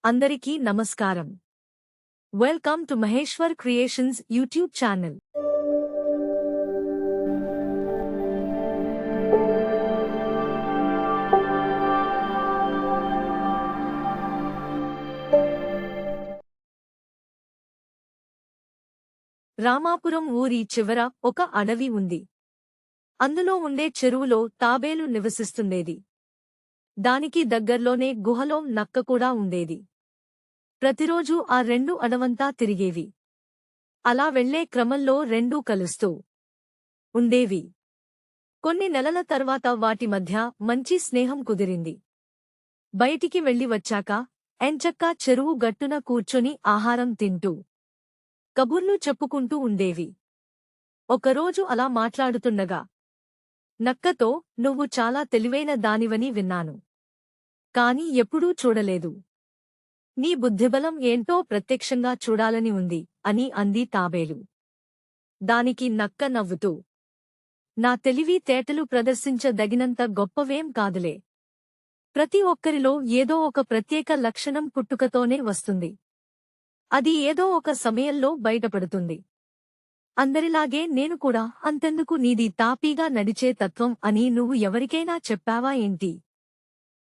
అందరికీ నమస్కారం. Welcome to Maheshwar creations YouTube channel. Ramapuram ఊరి చివర ఒక అడవి ఉంది. అందులో ఉండే చెరువులో తాబేలు నివసిస్తుండేది. దానికి దగ్గర్లోనే గుహలో నక్క కూడా ఉండేది. ప్రతిరోజూ ఆ రెండు అడవంతా తిరిగేవి. అలా వెళ్లే క్రమంలో రెండూ కలుస్తూ ఉండేవి. కొన్ని నెలల తర్వాత వాటి మధ్య మంచి స్నేహం కుదిరింది. బయటికి వెళ్లి వచ్చాక ఎంచక్కా చెరువు గట్టున కూర్చొని ఆహారం తింటూ కబుర్లు చెప్పుకుంటూ ఉండేవి. ఒకరోజు అలా మాట్లాడుతుండగా నక్కతో, "నువ్వు చాలా తెలివైన దానివని విన్నాను. కాని ఎప్పుడూ చూడలేదు. నీ బుద్ధిబలం ఏంటో ప్రత్యక్షంగా చూడాలని ఉంది" అని అంది తాబేలు. దానికి నక్క నవ్వుతూ, "నా తెలివి తేటలు ప్రదర్శించదగినంత గొప్పవేం కాదులే. ప్రతి ఒక్కరిలో ఏదో ఒక ప్రత్యేక లక్షణం పుట్టుకతోనే వస్తుంది. అది ఏదో ఒక సమయంలో బయటపడుతుంది. అందరిలాగే నేను కూడా. అంతెందుకు, నీది తాపీగా నడిచే తత్వం అని నువ్వు ఎవరికైనా చెప్పావా ఏంటి?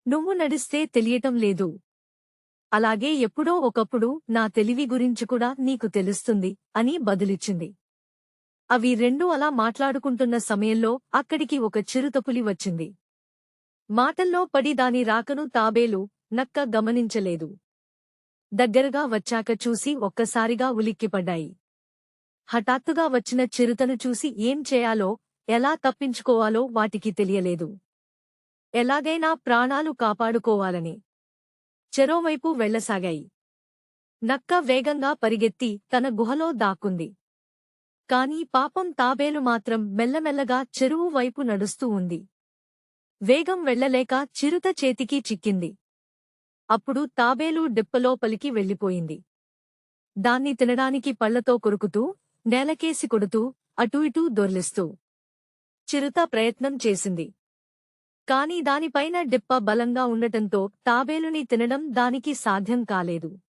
నువ్వు నడిస్తే తెలియటం లేదు. అలాగే ఎప్పుడో ఒకప్పుడు నా తెలివి గురించి కూడా నీకు తెలుస్తుంది" అని బదులిచ్చింది. అవి రెండూ అలా మాట్లాడుకుంటున్న సమయంలో అక్కడికి ఒక చిరుతపులి వచ్చింది. మాటల్లో పడి దాని రాకను తాబేలు, నక్క గమనించలేదు. దగ్గరగా వచ్చాక చూసి ఒక్కసారిగా ఉలిక్కిపడ్డాయి. హఠాత్తుగా వచ్చిన చిరుతను చూసి ఏం చేయాలో, ఎలా తప్పించుకోవాలో వాటికి తెలియలేదు. ఎలాగైనా ప్రాణాలు కాపాడుకోవాలని చెరోవైపు వెళ్లసాగాయి. నక్క వేగంగా పరిగెత్తి తన గుహలో దాక్కుంది. కాని పాపం తాబేలు మాత్రం మెల్లమెల్లగా చెరువు వైపు నడుస్తూ ఉంది. వేగం వెళ్లలేక చిరుత చేతికి చిక్కింది. అప్పుడు తాబేలు డిప్పలోపలికి వెళ్లిపోయింది. దాన్ని తినడానికి పళ్లతో కొరుకుతూ, నేలకేసి కొడుతూ, అటూ ఇటూ దొర్లిస్తూ చిరుత ప్రయత్నం చేసింది. కాని దానిపైన డిప్ప బలంగా ఉండటంతో తాబేలుని తినడం దానికి సాధ్యం కాలేదు.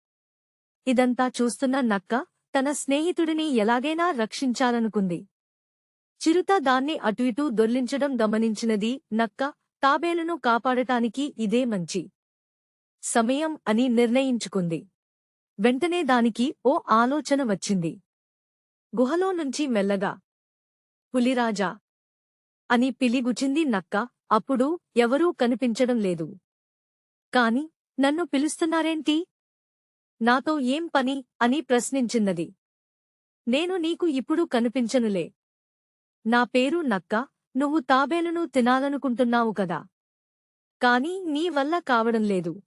ఇదంతా చూస్తున్న నక్క తన స్నేహితుడిని ఎలాగైనా రక్షించాలనుకుంది. చిరుత దాన్ని అటు ఇటూ దొర్లించడం గమనించినది నక్క తాబేలును కాపాడటానికి ఇదే మంచి సమయం అని నిర్ణయించుకుంది. వెంటనే దానికి ఓ ఆలోచన వచ్చింది. గుహలో నుంచి మెల్లగా "పులిరాజా" అని పిలిగుచింది నక్క. అప్పుడు ఎవరూ కనిపించడం లేదు. కాని "నన్ను పిలుస్తున్నారేంటి? నాతో ఏం పని?" అని ప్రశ్నించిన్నది. "నేను నీకు ఇప్పుడు కనిపించనులే. నా పేరు నక్క. నువ్వు తాబేలును తినాలనుకుంటున్నావు కదా. కాని నీ వల్ల కావడం లేదు.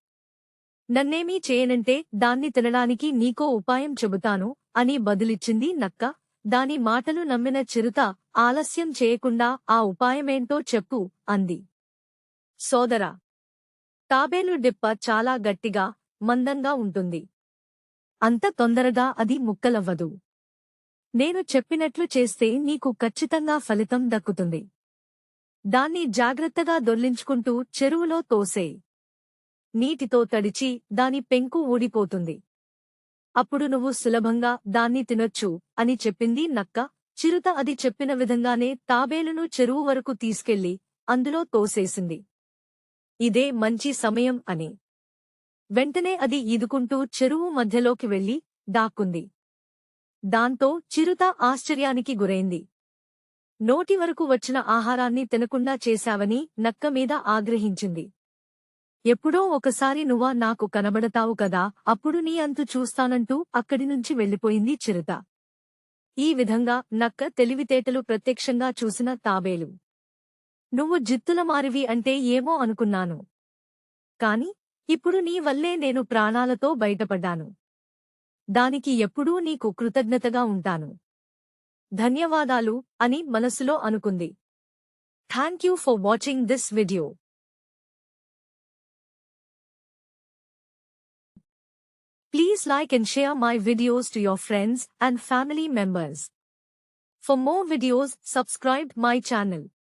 నన్నేమీ చేయనంటే దాన్ని తినడానికి నీకో ఉపాయం చెబుతాను" అని బదులిచ్చింది నక్క. దాని మాటలు నమ్మిన చిరుత ఆలస్యం చేయకుండా "ఆ ఉపాయమేంటో చెప్పు" అంది. "సోదరా, తాబేలు డిప్ప చాలా గట్టిగా, మందంగా ఉంటుంది. అంత తొందరగా అది ముక్కలవ్వదు. నేను చెప్పినట్లు చేస్తే నీకు ఖచ్చితంగా ఫలితం దక్కుతుంది. దాన్ని జాగ్రత్తగా దొర్లించుకుంటూ చెరువులో తోసేయ్. నీటితో తడిచి దాని పెంకు ఊడిపోతుంది. అప్పుడు నువ్వు సులభంగా దాన్ని తినొచ్చు" అని చెప్పింది నక్క. చిరుత అది చెప్పిన విధంగానే తాబేలును చెరువు వరకు తీసుకెళ్లి అందులో తోసేసింది. ఇదే మంచి సమయం అని వెంటనే అది ఈదుకుంటూ చెరువు మధ్యలోకి వెళ్లి దాక్కుంది. దాంతో చిరుత ఆశ్చర్యానికి గురైంది. నోటి వరకు వచ్చిన ఆహారాన్ని తినకుండా చేశావని నక్క మీద ఆగ్రహించింది. "ఎప్పుడో ఒకసారి నువ్వా నాకు కనబడతావు కదా, అప్పుడు నీ అంతు చూస్తానంటూ అక్కడినుంచి వెళ్లిపోయింది చిరుత. ఈ విధంగా నక్క తెలివితేటలు ప్రత్యక్షంగా చూసిన తాబేలు, "నువ్వు జిత్తులమారివి అంటే ఏమో అనుకున్నాను. కాని ఇప్పుడు నీ వల్లే నేను ప్రాణాలతో బయటపడ్డాను. దానికి ఎప్పుడూ నీకు కృతజ్ఞతగా ఉంటాను. ధన్యవాదాలు" అని మనసులో అనుకుంది. Thank you for watching this video. Please like and share my videos to your friends and family members. For more videos, subscribe my channel.